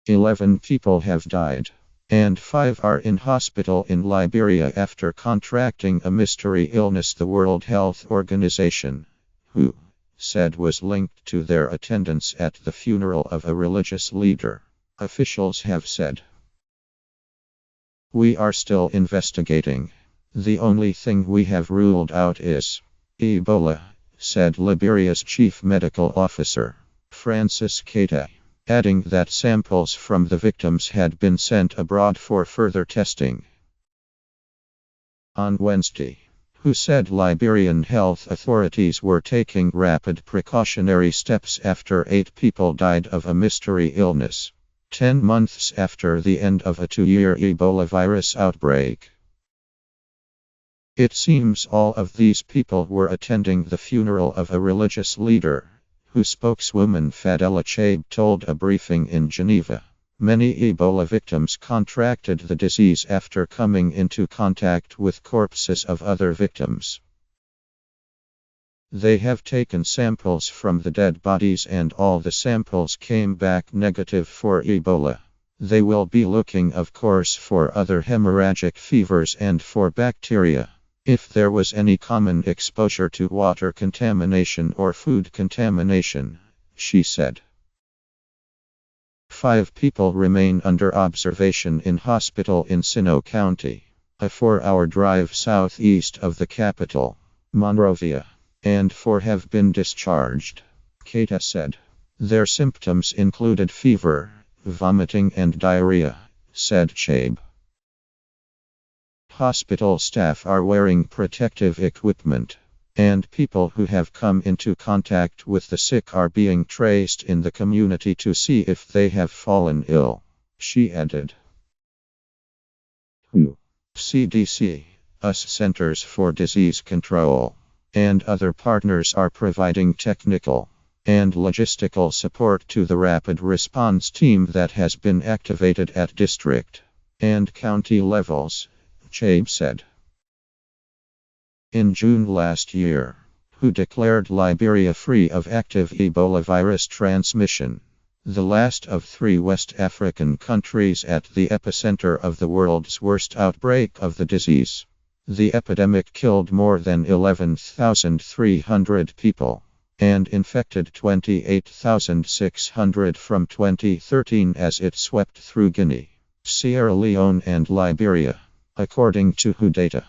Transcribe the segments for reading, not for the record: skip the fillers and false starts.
11 people have died, and 5 are in hospital in Liberia after contracting a mystery illness the World Health Organization, WHO, said was linked to their attendance at the funeral of a religious leader. Officials have said, "We are still investigating. The only thing we have ruled out is Ebola," said Liberia's chief medical officer, Francis Keita, adding that samples from the victims had been sent abroad for further testing. On Wednesday, WHO said Liberian health authorities were taking rapid precautionary steps after 8 people died of a mystery illness, 10 months after the end of a 2-year Ebola virus outbreak. It seems all of these people were attending the funeral of a religious leader, WHO spokeswoman Fadela Chabe told a briefing in Geneva. Many Ebola victims contracted the disease after coming into contact with corpses of other victims. They have taken samples from the dead bodies and all the samples came back negative for Ebola. They will be looking, of course, for other hemorrhagic fevers and for bacteria. If there was any common exposure to water contamination or food contamination, she said. 5 people remain under observation in hospital in Sino County, a 4-hour drive southeast of the capital, Monrovia, and 4 have been discharged, Keita said. Their symptoms included fever, vomiting and diarrhea, said Chabe. Hospital staff are wearing protective equipment, and people who have come into contact with the sick are being traced in the community to see if they have fallen ill, she added. WHO, CDC, US Centers for Disease Control, and other partners are providing technical and logistical support to the rapid response team that has been activated at district and county levels, Chabe said. In June last year, WHO declared Liberia free of active Ebola virus transmission, the last of 3 West African countries at the epicenter of the world's worst outbreak of the disease. The epidemic killed more than 11,300 people and infected 28,600 from 2013 as it swept through Guinea, Sierra Leone and Liberia, according to WHO data.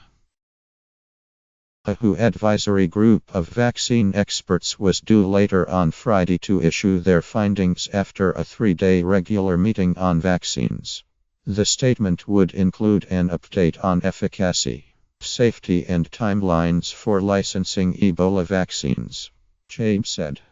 A WHO advisory group of vaccine experts was due later on Friday to issue their findings after a 3-day regular meeting on vaccines. The statement would include an update on efficacy, safety and timelines for licensing Ebola vaccines, Chabe said.